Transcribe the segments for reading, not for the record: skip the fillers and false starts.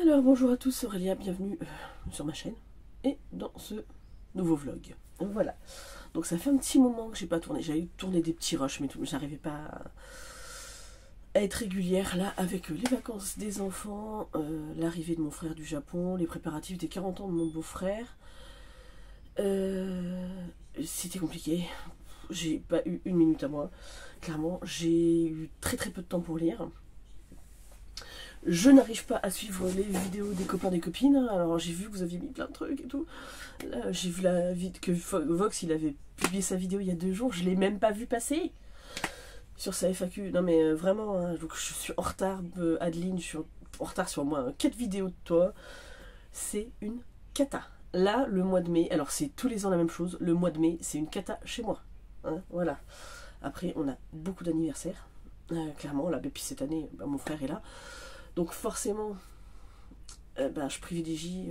Alors bonjour à tous, c'est Aurélia, bienvenue sur ma chaîne et dans ce nouveau vlog. Voilà, donc ça fait un petit moment que j'ai pas tourné, j'avais tourné des petits rushs mais j'arrivais pas à être régulière là avec les vacances des enfants, l'arrivée de mon frère du Japon, les préparatifs des 40 ans de mon beau-frère. C'était compliqué, j'ai pas eu une minute à moi, clairement, j'ai eu très peu de temps pour lire. Je n'arrive pas à suivre les vidéos des copains des copines. Alors j'ai vu que vous aviez mis plein de trucs et tout. J'ai vu la vidéo que Vox il avait publié sa vidéo il y a 2 jours. Je l'ai même pas vu passer sur sa FAQ. Non mais vraiment, hein, donc je suis en retard, Adeline. Je suis en retard sur au moins 4 vidéos de toi. C'est une cata. Là, le mois de mai, alors c'est tous les ans la même chose. Le mois de mai, c'est une cata chez moi. Hein, voilà. Après, on a beaucoup d'anniversaires. Clairement, là, depuis cette année, mon frère est là. Donc forcément, je privilégie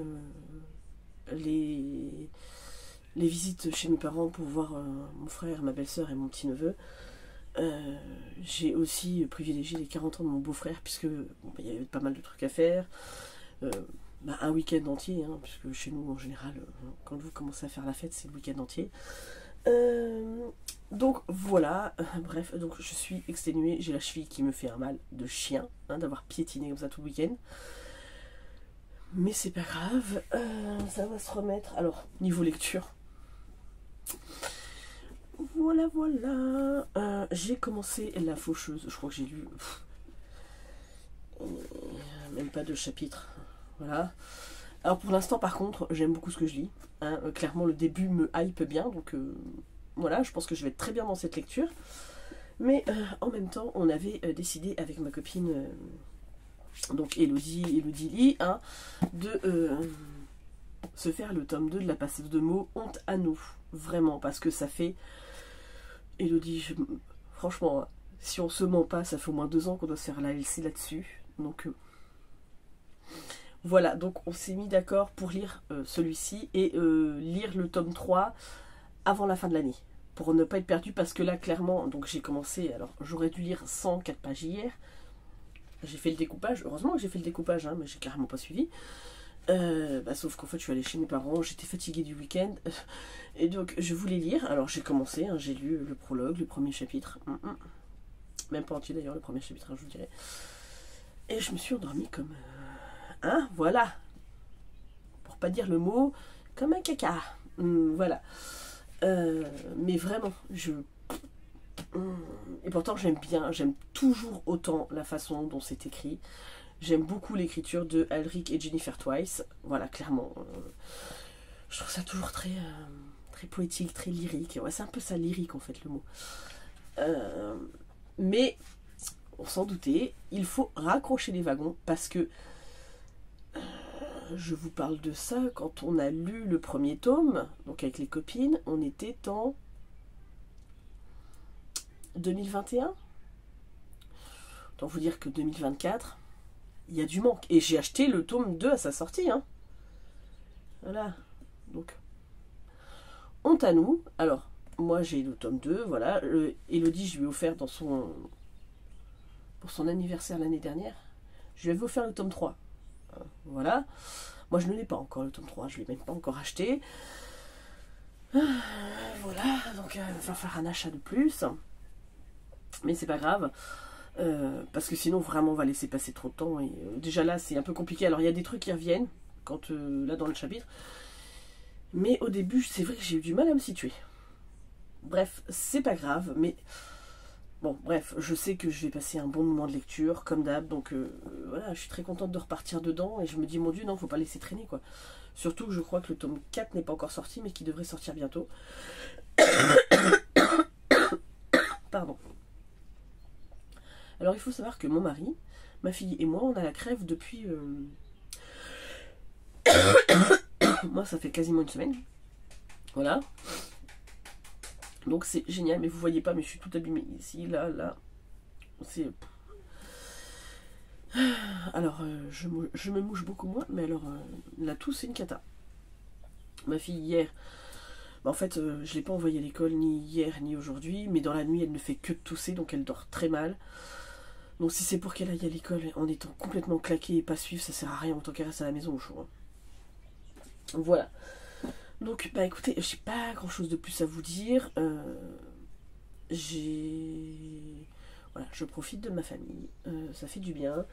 les visites chez mes parents pour voir mon frère, ma belle-sœur et mon petit-neveu. J'ai aussi privilégié les 40 ans de mon beau-frère, puisque il y avait pas mal de trucs à faire. Un week-end entier, hein, puisque chez nous, en général, quand vous commencez à faire la fête, c'est le week-end entier. Donc voilà, bref, donc je suis exténuée, j'ai la cheville qui me fait un mal de chien, hein, d'avoir piétiné comme ça tout le week-end. Mais c'est pas grave, ça va se remettre. Alors, niveau lecture, voilà, j'ai commencé La Faucheuse, je crois que j'ai lu même pas 2 chapitres, voilà. Alors pour l'instant par contre, j'aime beaucoup ce que je lis, hein, clairement le début me hype bien, donc voilà, je pense que je vais être très bien dans cette lecture. Mais en même temps, on avait décidé avec ma copine, donc Elodie Lee, hein, de se faire le tome 2 de la passeuse de mots Honte à nous. Vraiment, parce que ça fait... Elodie, franchement, si on se ment pas, ça fait au moins 2 ans qu'on doit se faire la LC là-dessus. Donc voilà, donc on s'est mis d'accord pour lire celui-ci et lire le tome 3 avant la fin de l'année, pour ne pas être perdu, parce que là clairement, donc j'ai commencé, alors j'aurais dû lire 104 pages hier, j'ai fait le découpage, heureusement que j'ai fait le découpage, hein, mais j'ai carrément pas suivi, sauf qu'en fait je suis allée chez mes parents, j'étais fatiguée du week-end, et donc je voulais lire, alors j'ai commencé, hein, j'ai lu le prologue, le premier chapitre, même pas entier d'ailleurs, le premier chapitre, hein, je vous dirais, et je me suis endormie comme, voilà, pour pas dire le mot, comme un caca, voilà. Mais vraiment, et pourtant j'aime toujours autant la façon dont c'est écrit. J'aime beaucoup l'écriture de Alric et Jennifer Twice. Voilà, clairement. Je trouve ça toujours très poétique, très lyrique. Ouais, c'est un peu ça, lyrique en fait, le mot. Mais, on s'en doutait, il faut raccrocher les wagons parce que je vous parle de ça quand on a lu le premier tome, donc avec les copines, on était en 2021. Autant vous dire que 2024, il y a du manque. Et j'ai acheté le tome 2 à sa sortie. Hein. Voilà. Donc, honte à nous. Alors, moi j'ai le tome 2, voilà. Elodie, je lui ai offert pour son anniversaire l'année dernière. Je lui avais offert le tome 3. Voilà. Moi je ne l'ai pas encore le tome 3, je ne l'ai même pas encore acheté. Voilà, donc il va faire un achat de plus. Mais c'est pas grave. Parce que sinon vraiment on va laisser passer trop de temps. Et déjà là c'est un peu compliqué. Alors il y a des trucs qui reviennent, quand là dans le chapitre. Mais au début c'est vrai que j'ai eu du mal à me situer. Bref, c'est pas grave, mais... Bon, bref, je sais que je vais passer un bon moment de lecture, comme d'hab, donc voilà, je suis très contente de repartir dedans, et je me dis, mon Dieu, non, faut pas laisser traîner, quoi. Surtout que je crois que le tome 4 n'est pas encore sorti, mais qui devrait sortir bientôt. Pardon. Alors, il faut savoir que mon mari, ma fille et moi, on a la crève depuis... Moi, ça fait quasiment une semaine. Voilà. Donc c'est génial, mais vous voyez pas, mais je suis tout abîmée ici, là. C'est... Alors, je me mouche beaucoup moins, mais alors, la toux, c'est une cata. Ma fille, hier, en fait, je ne l'ai pas envoyée à l'école, ni hier, ni aujourd'hui, mais dans la nuit, elle ne fait que tousser, donc elle dort très mal. Donc si c'est pour qu'elle aille à l'école en étant complètement claquée et pas suivre, ça sert à rien, autant qu'elle reste à la maison au chaud. Hein. Voilà. Donc bah écoutez, j'ai pas grand chose de plus à vous dire. Voilà, je profite de ma famille, ça fait du bien.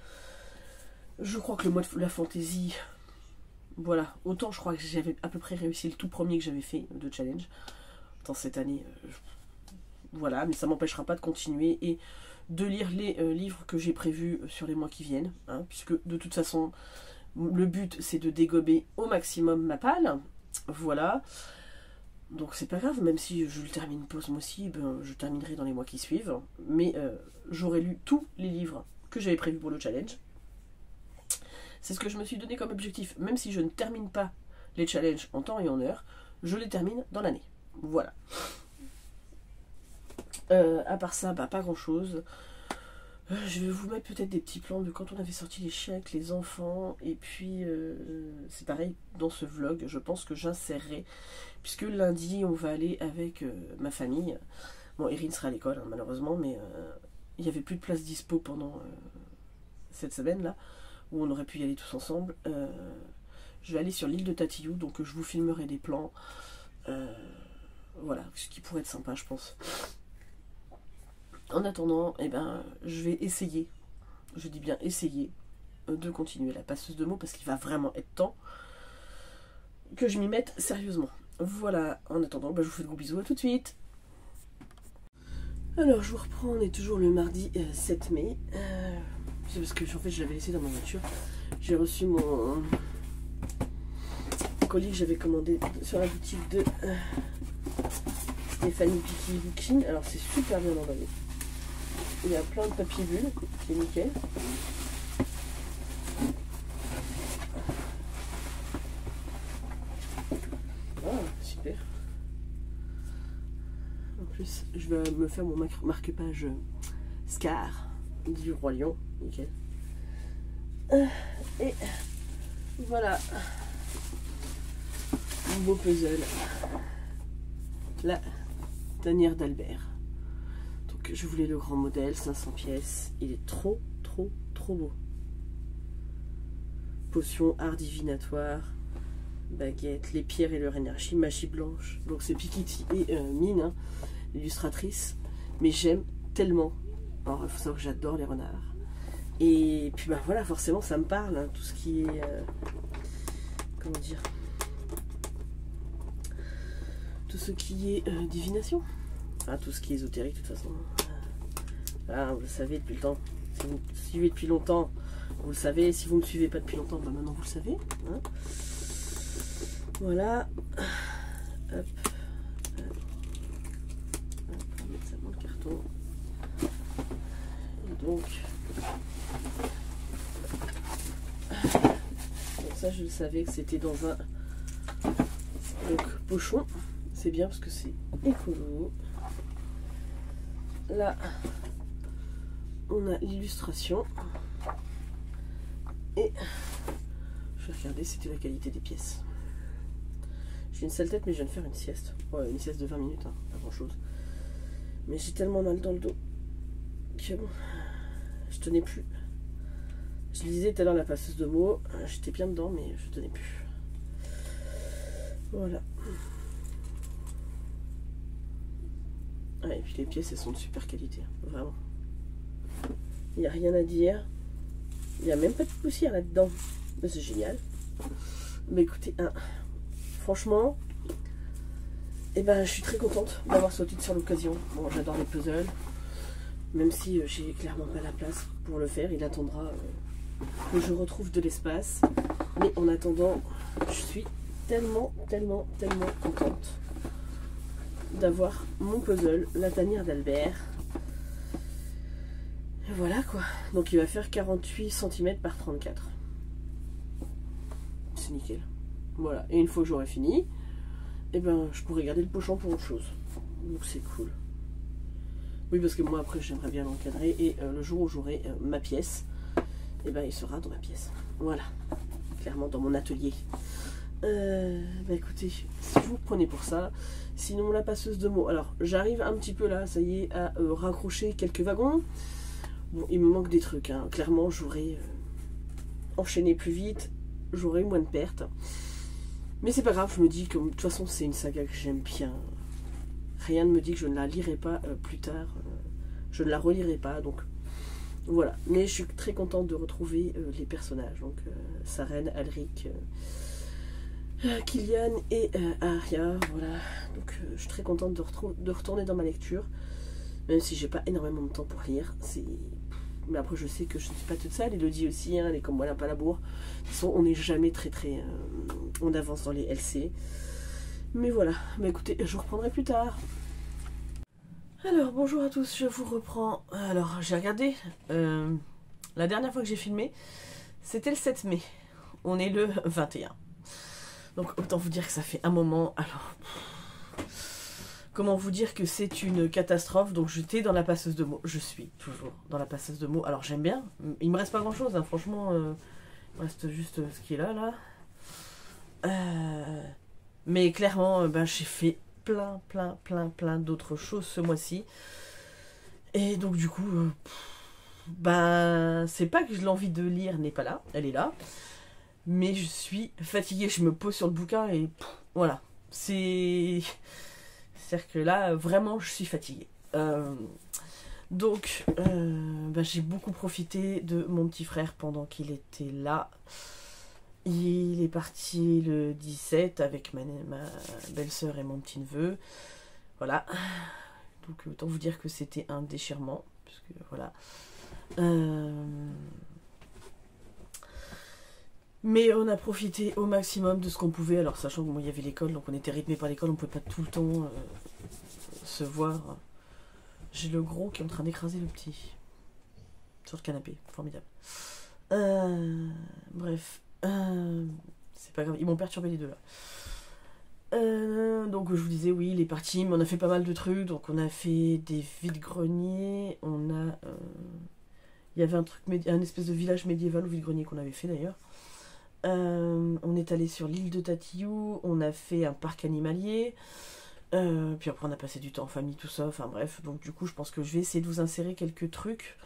Je crois que le mois de la fantaisie, voilà, autant je crois que j'avais à peu près réussi le tout premier que j'avais fait de challenge dans cette année. Voilà, mais ça m'empêchera pas de continuer et de lire les livres que j'ai prévus sur les mois qui viennent, hein, puisque de toute façon, le but c'est de dégober au maximum ma palle. Voilà. Donc c'est pas grave, même si je le termine pas ce mois-ci, ben, je terminerai dans les mois qui suivent. Mais j'aurai lu tous les livres que j'avais prévus pour le challenge. C'est ce que je me suis donné comme objectif. Même si je ne termine pas les challenges en temps et en heure, je les termine dans l'année. Voilà. À part ça, bah, pas grand-chose. Je vais vous mettre peut-être des petits plans de quand on avait sorti les chiens avec les enfants. Et puis, c'est pareil dans ce vlog. Je pense que j'insérerai. Puisque lundi, on va aller avec ma famille. Bon, Erin sera à l'école, hein, malheureusement. Mais il n'y avait plus de place dispo pendant cette semaine-là. Où on aurait pu y aller tous ensemble. Je vais aller sur l'île de Tatillou. Donc, je vous filmerai des plans. Voilà, ce qui pourrait être sympa, je pense. En attendant, eh ben, je vais essayer, je dis bien essayer, de continuer la passeuse de mots parce qu'il va vraiment être temps que je m'y mette sérieusement. Voilà, en attendant, ben, je vous fais de gros bisous, à tout de suite. Alors, je vous reprends, on est toujours le mardi 7 mai. C'est parce que en fait, je l'avais laissé dans ma voiture. J'ai reçu mon colis que j'avais commandé sur la boutique de Stéphanie Piki Booking. Alors, c'est super bien emballé. Il y a plein de papier bulle, c'est nickel. Ah, super. En plus, je vais me faire mon marque-page Scar du Roi Lion, nickel. Et voilà. Un beau puzzle. La tanière d'Albert. Je voulais le grand modèle, 500 pièces. Il est trop beau. Potion, art divinatoire, baguette, les pierres et leur énergie, magie blanche. Donc c'est Pikiti et Mine, hein, l'illustratrice. Mais j'aime tellement. Alors il faut savoir que j'adore les renards. Et puis bah voilà, forcément ça me parle, hein, tout ce qui est... comment dire, tout ce qui est divination. Enfin, tout ce qui est ésotérique, de toute façon. Ah, vous le savez depuis le temps. Si vous me suivez depuis longtemps, vous le savez. Si vous ne me suivez pas depuis longtemps, bah maintenant vous le savez. Hein. Voilà. Hop. Hop. On va mettre ça dans le carton. Et donc ça, je le savais que c'était dans un pochon. C'est bien parce que c'est écolo. Là, on a l'illustration. Et je vais regarder, c'était la qualité des pièces. J'ai une sale tête, mais je viens de faire une sieste. Ouais, une sieste de 20 minutes, hein, pas grand chose. Mais j'ai tellement mal dans le dos que bon, je tenais plus. Je lisais tout à l'heure la passeuse de mots. J'étais bien dedans, mais je tenais plus. Voilà. Ouais, et puis les pièces, elles sont de super qualité, vraiment. Il n'y a rien à dire. Il n'y a même pas de poussière là-dedans. C'est génial. Mais écoutez, hein, franchement, eh ben, je suis très contente d'avoir sauté sur l'occasion. Bon, j'adore les puzzles. Même si j'ai clairement pas la place pour le faire. Il attendra que je retrouve de l'espace. Mais en attendant, je suis tellement contente d'avoir mon puzzle, la tanière d'Albert. Voilà quoi. Donc il va faire 48 cm par 34. C'est nickel. Voilà. Et une fois que j'aurai fini, eh ben, je pourrai garder le pochon pour autre chose. Donc c'est cool. Oui, parce que moi après j'aimerais bien l'encadrer. Et le jour où j'aurai ma pièce, eh ben, il sera dans ma pièce. Voilà. Clairement dans mon atelier. Bah écoutez, si vous prenez pour ça. Sinon la passeuse de mots. Alors j'arrive un petit peu là, ça y est, à raccrocher quelques wagons. Bon, il me manque des trucs, hein. Clairement, j'aurais enchaîné plus vite, j'aurais eu moins de pertes. Mais c'est pas grave, je me dis que de toute façon, c'est une saga que j'aime bien. Rien ne me dit que je ne la lirai pas plus tard. Je ne la relirai pas, donc voilà. Mais je suis très contente de retrouver les personnages. Donc Saren, Alric, Killian et Arya. Voilà. Donc je suis très contente de retourner dans ma lecture. Même si j'ai pas énormément de temps pour lire. Mais après je sais que je ne suis pas toute seule. Elodie aussi, hein, elle est comme moi, elle n'a pas la bourre. De toute façon, on n'est jamais très on avance dans les LC. Mais voilà. Bah écoutez, je reprendrai plus tard. Alors, bonjour à tous, je vous reprends. Alors, j'ai regardé, la dernière fois que j'ai filmé, c'était le 7 mai. On est le 21. Donc, autant vous dire que ça fait un moment. Alors, comment vous dire que c'est une catastrophe. Donc, j'étais dans la passeuse de mots. Je suis toujours dans la passeuse de mots. Alors, j'aime bien. Il me reste pas grand-chose, hein. Franchement, il me reste juste ce qui est là. Mais clairement, j'ai fait plein d'autres choses ce mois-ci. Et donc du coup, c'est pas que l'envie de lire n'est pas là, elle est là. Mais je suis fatiguée, je me pose sur le bouquin et voilà. C'est-à-dire que là, vraiment, je suis fatiguée. Donc, j'ai beaucoup profité de mon petit frère pendant qu'il était là. Il est parti le 17 avec ma belle-sœur et mon petit-neveu. Voilà. Donc autant vous dire que c'était un déchirement. Parce que voilà. Mais on a profité au maximum de ce qu'on pouvait. Alors sachant qu'il y avait l'école, donc on était rythmé par l'école, on ne pouvait pas tout le temps se voir. J'ai le gros qui est en train d'écraser le petit. Sur le canapé. Formidable. Bref. C'est pas grave, ils m'ont perturbé les deux là. Donc je vous disais, oui, il est parti, mais on a fait pas mal de trucs. Donc on a fait des vide-greniers, il y avait un espèce de village médiéval au vide-grenier qu'on avait fait d'ailleurs. On est allé sur l'île de Tatillou, on a fait un parc animalier. Puis après on a passé du temps en famille, tout ça, enfin bref. Donc du coup je pense que je vais essayer de vous insérer quelques trucs.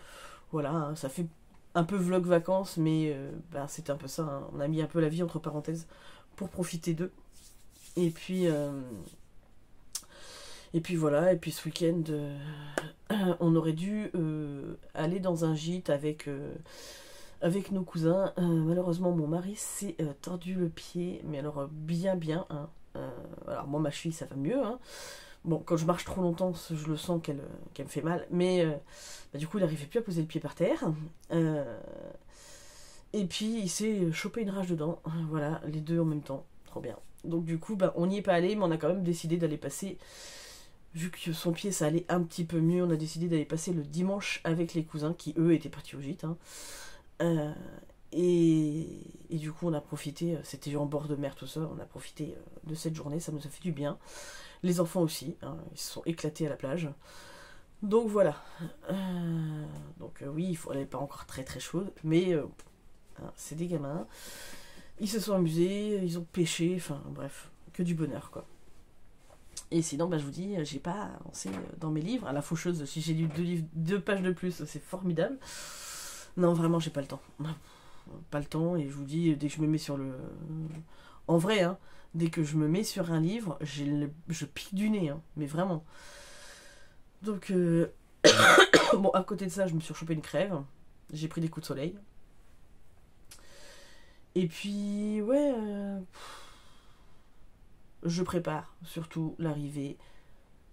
Voilà, hein, ça fait un peu vlog vacances, mais c'est un peu ça, hein. On a mis un peu la vie entre parenthèses pour profiter d'eux. Et puis voilà, et puis ce week-end, on aurait dû aller dans un gîte avec nos cousins. Malheureusement, mon mari s'est tordu le pied, mais alors bien, hein. Alors moi, ma cheville, ça va mieux, hein. Bon, quand je marche trop longtemps, je le sens qu'elle me fait mal. Mais du coup, il n'arrivait plus à poser le pied par terre. Et puis, il s'est chopé une rage dedans. Voilà, les deux en même temps. Trop bien. Donc du coup, on n'y est pas allé, mais on a quand même décidé d'aller passer... Vu que son pied, ça allait un petit peu mieux, on a décidé d'aller passer le dimanche avec les cousins, qui, eux, étaient partis au gîte. Hein. Et du coup, on a profité... C'était en bord de mer, tout ça. On a profité de cette journée. Ça nous a fait du bien. Les enfants aussi, hein, ils se sont éclatés à la plage. Donc voilà. Oui, elle n'est pas encore très chaude, mais c'est des gamins. Ils se sont amusés, ils ont pêché, enfin bref, que du bonheur quoi. Et sinon, je vous dis, j'ai pas avancé dans mes livres. À la faucheuse, si j'ai lu 2 pages de plus, c'est formidable. Non, vraiment, j'ai pas le temps. Pas le temps, et je vous dis, dès que je me mets sur le... En vrai, hein, dès que je me mets sur un livre, je pique du nez, hein, mais vraiment. Donc, bon, à côté de ça, je me suis chopé une crève. J'ai pris des coups de soleil. Et puis, ouais, je prépare surtout l'arrivée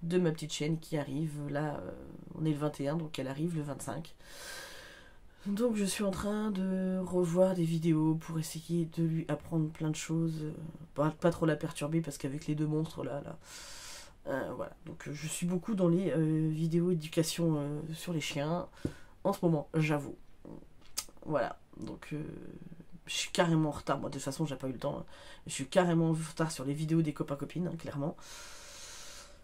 de ma petite chienne qui arrive. Là, on est le 21, donc elle arrive le 25. Donc je suis en train de revoir des vidéos pour essayer de lui apprendre plein de choses. Pas trop la perturber parce qu'avec les 2 monstres là voilà. Donc je suis beaucoup dans les vidéos éducation sur les chiens. En ce moment, j'avoue. Voilà. Donc je suis carrément en retard. Moi de toute façon j'ai pas eu le temps. Hein. Je suis carrément en retard sur les vidéos des copains-copines, hein, clairement.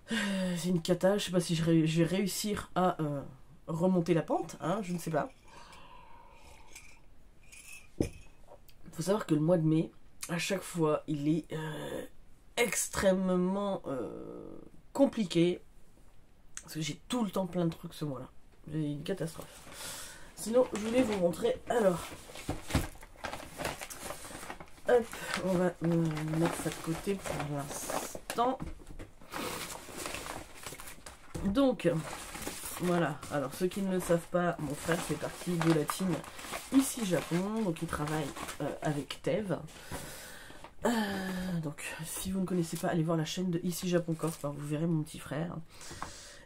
C'est une cata. Je sais pas si je vais réussir à remonter la pente. Hein, je ne sais pas. Faut savoir que le mois de mai, à chaque fois, il est extrêmement compliqué. Parce que j'ai tout le temps plein de trucs ce mois-là. C'est une catastrophe. Sinon, je voulais vous montrer. Alors, hop, on va mettre ça de côté pour l'instant. Donc, voilà. Alors, ceux qui ne le savent pas, mon frère fait partie de la team Ici Japon. Donc, il travaille avec Tev. Donc, si vous ne connaissez pas, allez voir la chaîne de Ici Japon Corp. Vous verrez mon petit frère.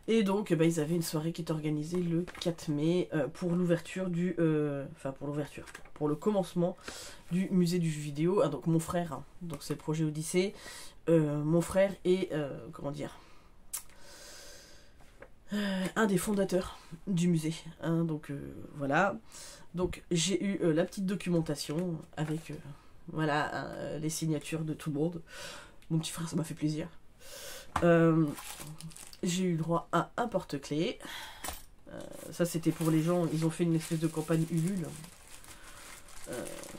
Et donc, ils avaient une soirée qui est organisée le 4 mai pour l'ouverture du... pour le commencement du musée du jeu vidéo. Ah, donc, mon frère, donc c'est le projet Odyssée. Mon frère est, comment dire, un des fondateurs du musée. Hein, donc, voilà. Donc, j'ai eu la petite documentation avec, voilà, les signatures de tout le monde. Mon petit frère, ça m'a fait plaisir. J'ai eu droit à un porte-clés. Ça, c'était pour les gens. Ils ont fait une espèce de campagne Ulule.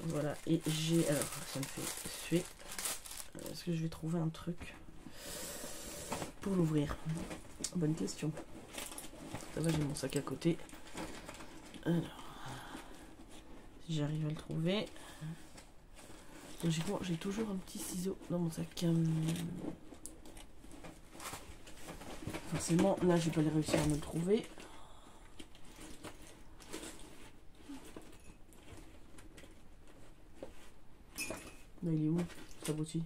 Voilà. Et j'ai... Alors, ça me fait suer. Est-ce que je vais trouver un truc pour l'ouvrir? Bonne question. Ça va, j'ai mon sac à côté. Alors, si j'arrive à le trouver. Logiquement, j'ai toujours un petit ciseau dans mon sac. Forcément, là, je vais pas les réussir à me le trouver. Là, il est où, cet abruti?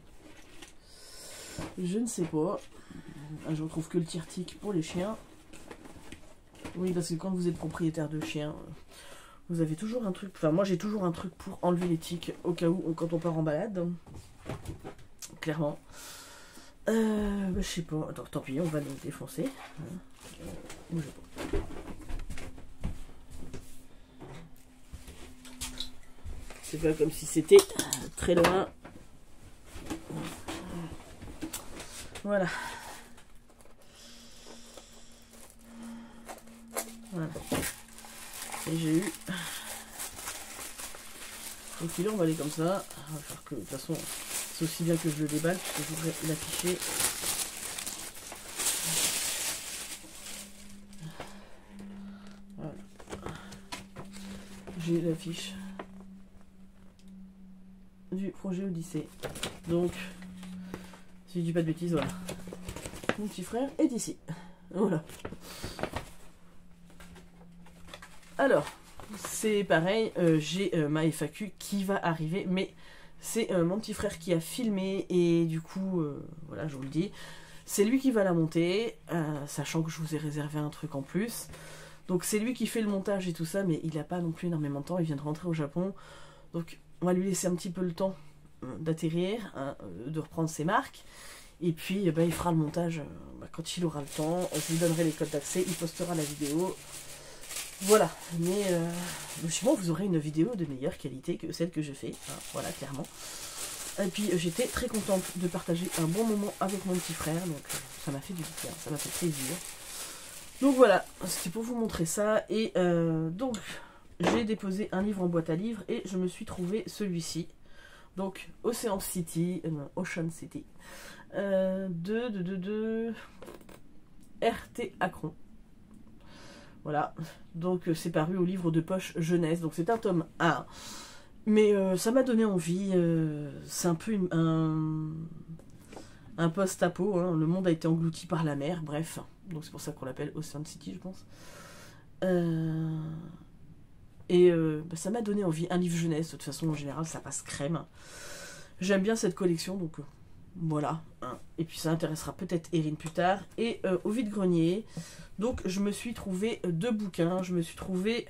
Je ne sais pas. Je retrouve que le tire-tic pour les chiens. Oui, parce que quand vous êtes propriétaire de chiens, vous avez toujours un truc... Enfin, moi, j'ai toujours un truc pour enlever les tics au cas où, quand on part en balade. Clairement. Je sais pas. Attends, tant pis, on va le défoncer. Bougez pas. C'est pas comme si c'était très loin. Voilà. Voilà. Et j'ai eu... Donc celui-là, on va aller comme ça. On va faire que, de toute façon, c'est aussi bien que je le déballe, puisque je voudrais l'afficher. Voilà. J'ai l'affiche du projet Odyssée. Donc, si je dis pas de bêtises, voilà. Mon petit frère est ici. Voilà. Alors, c'est pareil, j'ai ma FAQ qui va arriver, mais c'est mon petit frère qui a filmé, et du coup, voilà, je vous le dis, c'est lui qui va la monter, sachant que je vous ai réservé un truc en plus. Donc c'est lui qui fait le montage et tout ça, mais il n'a pas non plus énormément de temps, il vient de rentrer au Japon. Donc on va lui laisser un petit peu le temps d'atterrir, hein, de reprendre ses marques. Et puis il fera le montage quand il aura le temps. Je lui donnerai les codes d'accès, il postera la vidéo. Voilà, mais logiquement vous aurez une vidéo de meilleure qualité que celle que je fais, hein, voilà, clairement. Et puis j'étais très contente de partager un bon moment avec mon petit frère, donc ça m'a fait du bien, ça m'a fait plaisir. Donc voilà, c'était pour vous montrer ça, et donc j'ai déposé un livre en boîte à livres, et je me suis trouvé celui-ci, donc Ocean City, de RT Acron. Voilà, donc c'est paru au livre de poche jeunesse, donc c'est un tome 1, mais ça m'a donné envie, c'est un peu un post-apo, hein. Le monde a été englouti par la mer, bref, donc c'est pour ça qu'on l'appelle Ocean City, je pense. Ça m'a donné envie, un livre jeunesse, de toute façon en général ça passe crème. J'aime bien cette collection, donc voilà, hein. Et puis ça intéressera peut-être Erin plus tard. Et au vide-grenier, donc je me suis trouvé 2 bouquins. Je me suis trouvé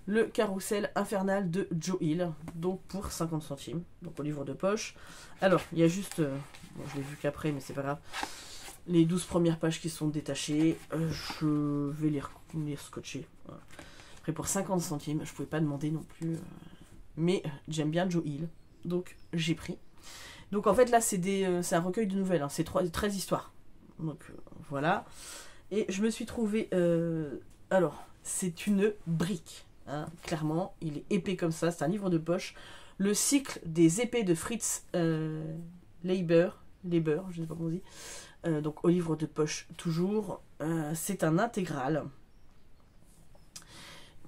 le Carrousel infernal de Joe Hill, donc pour 50 centimes, donc au livre de poche. Alors, il y a juste, bon, je l'ai vu qu'après, mais c'est pas grave, les 12 premières pages qui sont détachées. Je vais les scotcher. Voilà. Après, pour 50 centimes, je pouvais pas demander non plus, mais j'aime bien Joe Hill, donc j'ai pris. Donc en fait là c'est un recueil de nouvelles, hein. C'est 13 histoires. Donc voilà. Et je me suis trouvé... alors, c'est une brique, hein, clairement. Il est épais comme ça, c'est un livre de poche. Le cycle des épées de Fritz Leiber, je sais pas comment on dit. Donc au livre de poche toujours. C'est un intégral.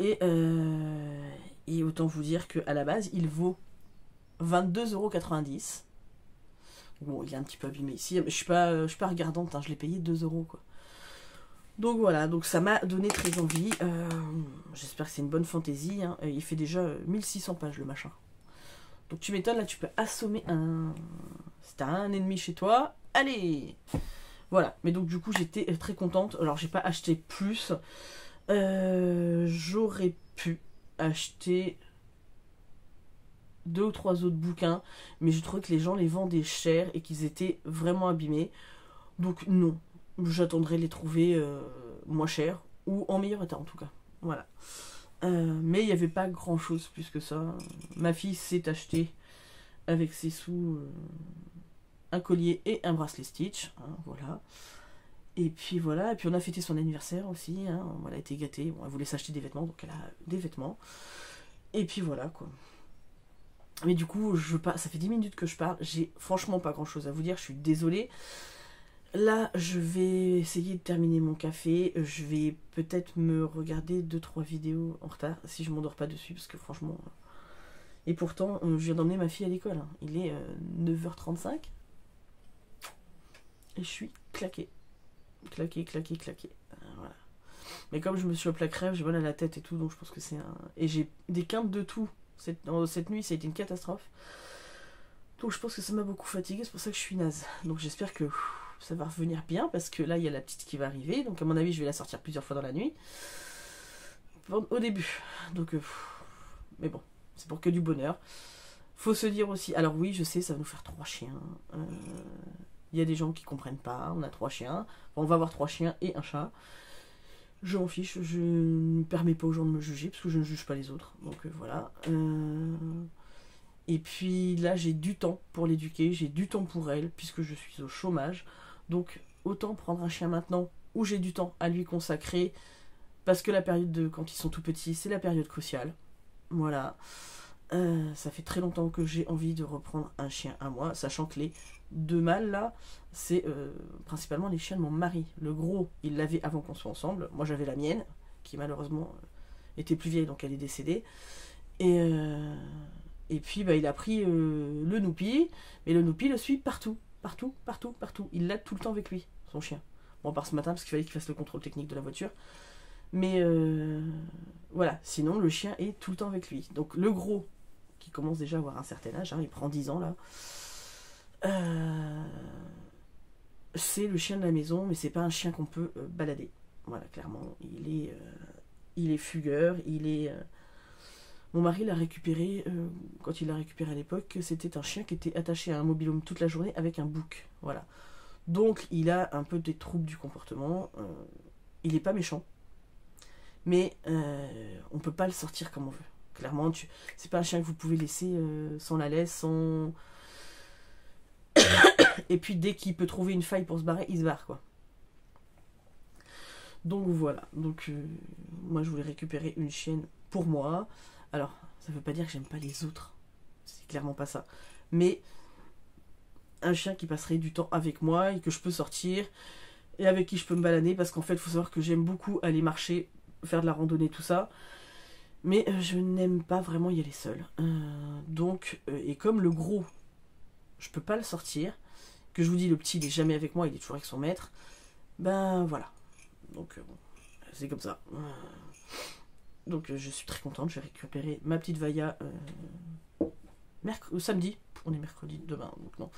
Et autant vous dire qu'à la base, il vaut 22,90 €. Bon, il est un petit peu abîmé ici, mais je suis pas regardante, hein, je l'ai payé 2 € quoi. Donc voilà, donc ça m'a donné très envie. J'espère que c'est une bonne fantaisie. Hein. Il fait déjà 1600 pages le machin. Donc tu m'étonnes, là tu peux assommer un... Si t'as un ennemi chez toi, allez. Voilà, mais donc du coup j'étais très contente. Alors j'ai pas acheté plus. J'aurais pu acheter 2 ou 3 autres bouquins, mais je trouvais que les gens les vendaient cher et qu'ils étaient vraiment abîmés. Donc non, j'attendrai de les trouver moins cher ou en meilleur état en tout cas. Voilà. Mais il n'y avait pas grand chose plus que ça. Ma fille s'est acheté avec ses sous un collier et un bracelet Stitch. Hein, voilà. Et puis voilà. Et puis on a fêté son anniversaire aussi. Hein, elle a été gâtée. Bon, elle voulait s'acheter des vêtements, donc elle a des vêtements. Et puis voilà quoi. Mais du coup, ça fait 10 minutes que je parle. J'ai franchement pas grand chose à vous dire. Je suis désolée. Là, je vais essayer de terminer mon café. Je vais peut-être me regarder 2-3 vidéos en retard, si je m'endors pas dessus, parce que franchement... Et pourtant, je viens d'emmener ma fille à l'école. Hein. Il est 9h35. Et je suis claquée. Claquée. Voilà. Mais comme je me suis au plat crève, j'ai mal à la tête et tout, donc je pense que c'est un... Et j'ai des quintes de tout. Cette nuit, ça a été une catastrophe. Donc je pense que ça m'a beaucoup fatiguée, c'est pour ça que je suis naze. Donc j'espère que ça va revenir bien, parce que là il y a la petite qui va arriver, donc à mon avis je vais la sortir plusieurs fois dans la nuit. Au début. Donc mais bon, c'est pour que du bonheur. Faut se dire aussi, alors oui je sais, ça va nous faire 3 chiens. Il y a des gens qui comprennent pas, on a 3 chiens. Bon, on va avoir 3 chiens et un chat. Je m'en fiche, je ne permets pas aux gens de me juger, parce que je ne juge pas les autres. Donc voilà. Et puis là, j'ai du temps pour l'éduquer, j'ai du temps pour elle, puisque je suis au chômage. Donc autant prendre un chien maintenant, où j'ai du temps à lui consacrer, parce que la période de quand ils sont tout petits, c'est la période cruciale. Voilà. Ça fait très longtemps que j'ai envie de reprendre un chien à moi, sachant que les 2 mâles là, c'est principalement les chiens de mon mari. Le gros, il l'avait avant qu'on soit ensemble. Moi j'avais la mienne, qui malheureusement était plus vieille, donc elle est décédée. Et puis bah, il a pris le Noupi, mais le Noupi le suit partout. Il l'a tout le temps avec lui, son chien. Bon, à part ce matin, parce qu'il fallait qu'il fasse le contrôle technique de la voiture. Mais voilà, sinon le chien est tout le temps avec lui. Donc le gros, qui commence déjà à avoir un certain âge, hein, il prend 10 ans là, c'est le chien de la maison, mais c'est pas un chien qu'on peut balader. Voilà, clairement, il est fugueur, Mon mari l'a récupéré, quand il l'a récupéré à l'époque, c'était un chien qui était attaché à un mobil-home toute la journée avec un bouc. Voilà. Donc il a un peu des troubles du comportement. Il est pas méchant. Mais on peut pas le sortir comme on veut. Clairement, c'est pas un chien que vous pouvez laisser sans la laisse, sans... Et puis dès qu'il peut trouver une faille pour se barrer, il se barre, quoi. Donc voilà. Donc moi je voulais récupérer une chienne pour moi. Alors, ça veut pas dire que j'aime pas les autres. C'est clairement pas ça. Mais un chien qui passerait du temps avec moi et que je peux sortir et avec qui je peux me balader, parce qu'en fait, il faut savoir que j'aime beaucoup aller marcher, faire de la randonnée, tout ça. Mais je n'aime pas vraiment y aller seule. Et comme le gros, je peux pas le sortir, que je vous dis, le petit, il est jamais avec moi, il est toujours avec son maître, ben voilà. Donc, bon, c'est comme ça. Donc je suis très contente, je vais récupérer ma petite Vailla samedi. On est mercredi demain, donc non.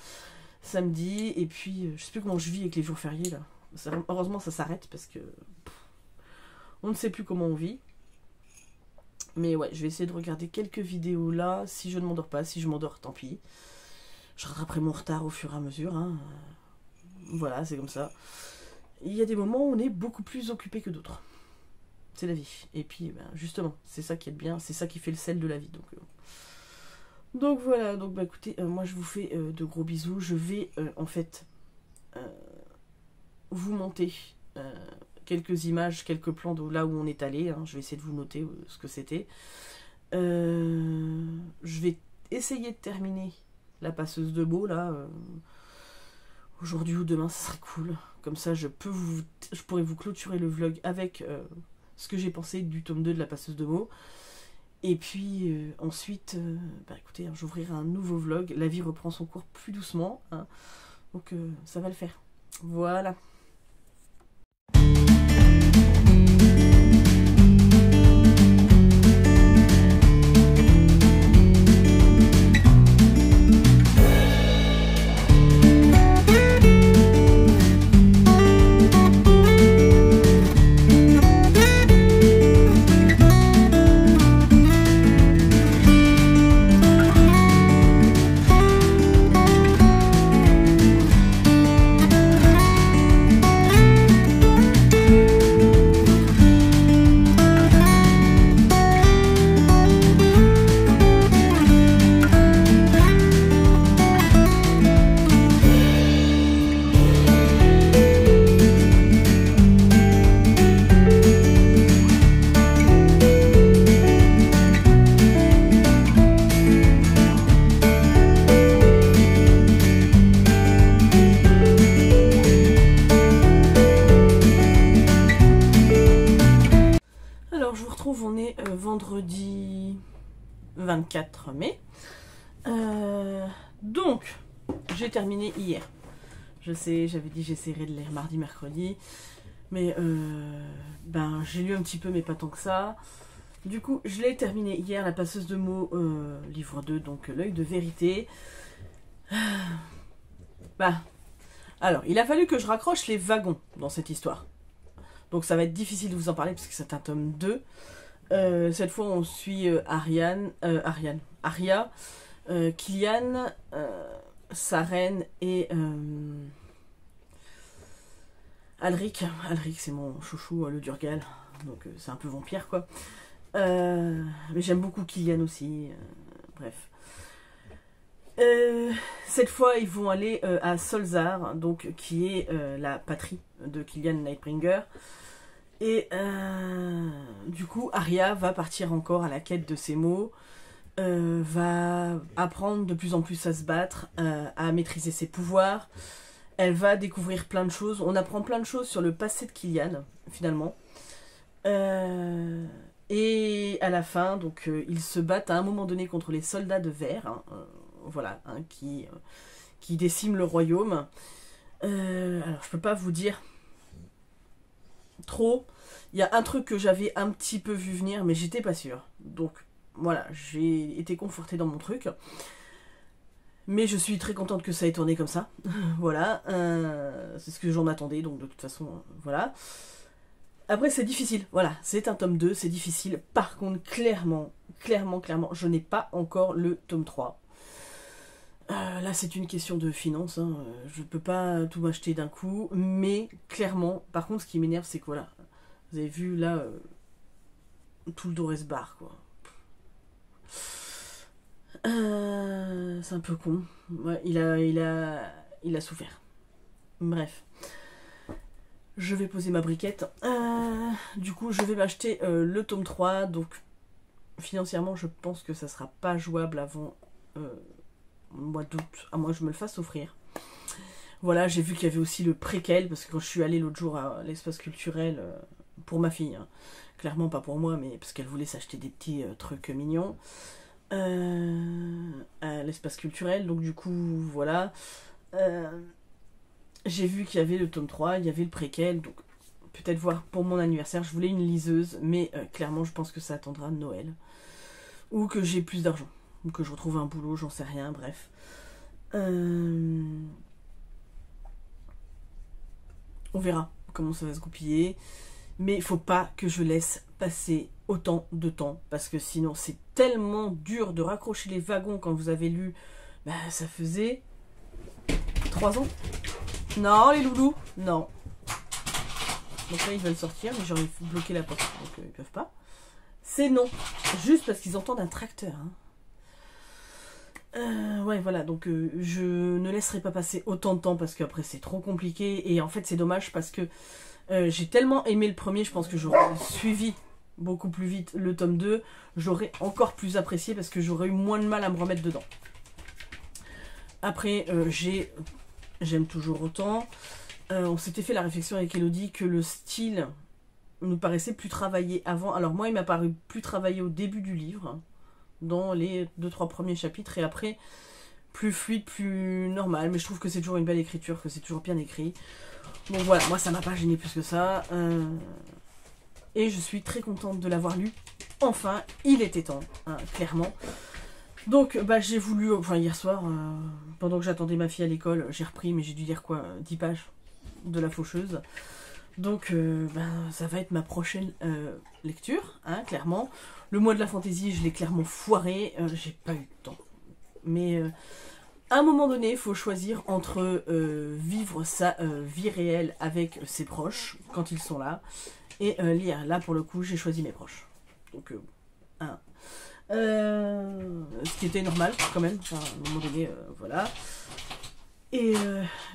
Samedi, et puis je sais plus comment je vis avec les jours fériés là. Heureusement ça s'arrête parce que on ne sait plus comment on vit. Mais ouais, je vais essayer de regarder quelques vidéos là. Si je ne m'endors pas, si je m'endors, tant pis. Je rattraperai mon retard au fur et à mesure. Hein. Voilà, c'est comme ça. Il y a des moments où on est beaucoup plus occupé que d'autres. C'est la vie. Et puis, ben, justement, c'est ça qui est bien, c'est ça qui fait le sel de la vie. Donc voilà, donc bah écoutez, moi je vous fais de gros bisous. Je vais en fait vous monter quelques images, quelques plans de là où on est allé. Hein. Je vais essayer de vous noter ce que c'était. Je vais essayer de terminer la passeuse de Beau là. Aujourd'hui ou demain, ça serait cool. Comme ça, je pourrais vous clôturer le vlog avec ce que j'ai pensé du tome 2 de la passeuse de mots. Et puis ensuite, écoutez, j'ouvrirai un nouveau vlog. La vie reprend son cours plus doucement, hein. Donc ça va le faire. Voilà. Vendredi 24 mai. Donc, j'ai terminé hier. Je sais, j'avais dit j'essaierai de lire mardi, mercredi. Mais j'ai lu un petit peu, mais pas tant que ça. Du coup, je l'ai terminé hier, La passeuse de mots, livre 2, donc L'œil de vérité. Alors, il a fallu que je raccroche les wagons dans cette histoire. Donc ça va être difficile de vous en parler parce que c'est un tome 2. Cette fois, on suit Aria, Killian, Saren et Alric. Alric, c'est mon chouchou, le Durgal. Donc c'est un peu vampire, quoi. Mais j'aime beaucoup Killian aussi. Bref. Cette fois, ils vont aller à Solzar, donc, qui est la patrie de Killian Nightbringer. Et du coup, Aria va partir encore à la quête de ses mots, va apprendre de plus en plus à se battre, à maîtriser ses pouvoirs. Elle va découvrir plein de choses. On apprend plein de choses sur le passé de Killian, finalement. Et à la fin, donc, ils se battent à un moment donné contre les soldats de verre, hein, voilà, hein, qui déciment le royaume. Alors, je peux pas vous dire trop. Il y a un truc que j'avais un petit peu vu venir, mais j'étais pas sûre. Donc voilà, j'ai été confortée dans mon truc. Mais je suis très contente que ça ait tourné comme ça. Voilà, c'est ce que j'en attendais, donc de toute façon, voilà. Après, c'est difficile, voilà, c'est un tome 2, c'est difficile. Par contre, clairement, je n'ai pas encore le tome 3. Là, c'est une question de finance, hein. Je peux pas tout m'acheter d'un coup, mais clairement, par contre, ce qui m'énerve, c'est que voilà, vous avez vu là, tout le dos se barre, quoi. C'est un peu con. Ouais, il a souffert. Bref. Je vais poser ma briquette. Du coup, je vais m'acheter le tome 3, donc financièrement, je pense que ça sera pas jouable avant mois d'août, à moins que je me le fasse offrir. Voilà, j'ai vu qu'il y avait aussi le préquel, parce que quand je suis allée l'autre jour à l'espace culturel, pour ma fille, hein, clairement pas pour moi, mais parce qu'elle voulait s'acheter des petits trucs mignons, à l'espace culturel, donc du coup, voilà. J'ai vu qu'il y avait le tome 3, il y avait le préquel, donc peut-être voir pour mon anniversaire. Je voulais une liseuse, mais clairement, je pense que ça attendra Noël. Ou que j'ai plus d'argent. Ou que je retrouve un boulot, j'en sais rien, bref. On verra comment ça va se goupiller. Mais il faut pas que je laisse passer autant de temps. Parce que sinon, c'est tellement dur de raccrocher les wagons quand vous avez lu. Bah, ça faisait 3 ans. Non, les loulous, non. Donc là, ils veulent sortir, mais j'aurais bloqué la porte, donc ils peuvent pas. C'est non. Juste parce qu'ils entendent un tracteur, hein. Ouais, voilà, donc je ne laisserai pas passer autant de temps parce qu'après c'est trop compliqué. Et en fait, c'est dommage parce que j'ai tellement aimé le premier, je pense que j'aurais suivi beaucoup plus vite le tome 2. J'aurais encore plus apprécié parce que j'aurais eu moins de mal à me remettre dedans. Après, j'aime toujours autant. On s'était fait la réflexion avec Elodie que le style nous paraissait plus travaillé avant. Alors moi, il m'a paru plus travaillé au début du livre, dans les 2-3 premiers chapitres, et après, plus fluide, plus normal. Mais je trouve que c'est toujours une belle écriture, que c'est toujours bien écrit. Donc voilà, moi ça m'a pas gêné plus que ça. Et je suis très contente de l'avoir lu. Enfin, il était temps, hein, clairement. Donc bah, j'ai voulu, enfin hier soir, pendant que j'attendais ma fille à l'école, j'ai repris, mais j'ai dû lire quoi, 10 pages de La Faucheuse. Donc ça va être ma prochaine lecture, hein, clairement. Le mois de la fantaisie, je l'ai clairement foiré, j'ai pas eu de temps. Mais à un moment donné, il faut choisir entre vivre sa vie réelle avec ses proches, quand ils sont là, et lire. Là, pour le coup, j'ai choisi mes proches. Donc, hein. Ce qui était normal, quand même, enfin, à un moment donné, voilà. Et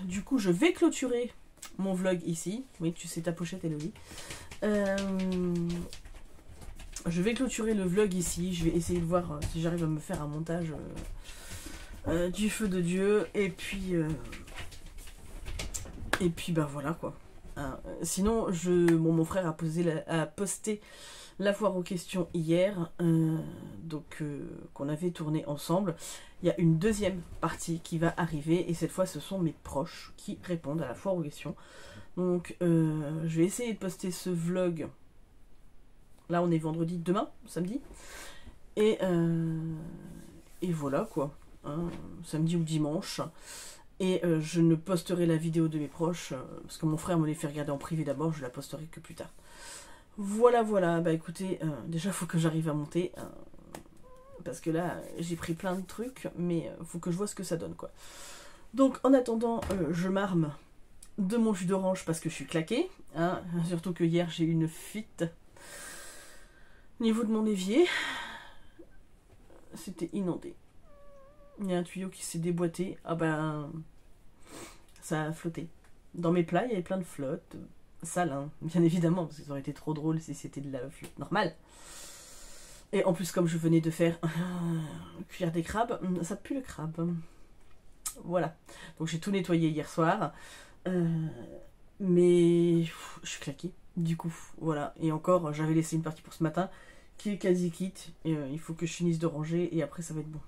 du coup, je vais clôturer mon vlog ici. Oui, tu sais ta pochette, Elodie. Je vais clôturer le vlog ici. Je vais essayer de voir si j'arrive à me faire un montage du feu de Dieu. Et puis bah voilà quoi. Hein. Sinon, mon frère a posté la foire aux questions hier, qu'on avait tourné ensemble. Il y a une deuxième partie qui va arriver et cette fois ce sont mes proches qui répondent à la foire aux questions. Donc je vais essayer de poster ce vlog. Là on est vendredi, demain, samedi. Et voilà quoi. Hein, samedi ou dimanche. Et je ne posterai la vidéo de mes proches parce que mon frère me les fait regarder en privé d'abord, je la posterai que plus tard. Voilà, voilà, bah écoutez, déjà il faut que j'arrive à monter, parce que là j'ai pris plein de trucs, mais faut que je vois ce que ça donne quoi. Donc en attendant, je m'arme de mon jus d'orange parce que je suis claquée, hein, surtout que hier j'ai eu une fuite au niveau de mon évier, c'était inondé. Il y a un tuyau qui s'est déboîté, ah ben ça a flotté. Dans mes plats il y avait plein de flotte. Sale, hein, bien évidemment, parce que ça aurait été trop drôle si c'était de la flûte normale. Et en plus, comme je venais de faire cuire des crabes, ça pue le crabe. Voilà. Donc j'ai tout nettoyé hier soir. Mais je suis claquée, du coup. Voilà. Et encore, j'avais laissé une partie pour ce matin, qui est quasi quitte. Et, il faut que je finisse de ranger, et après ça va être bon.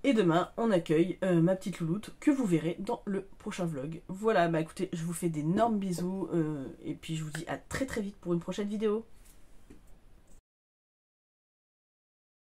Et demain, on accueille ma petite louloute que vous verrez dans le prochain vlog. Voilà, bah écoutez, je vous fais d'énormes bisous et puis je vous dis à très très vite pour une prochaine vidéo.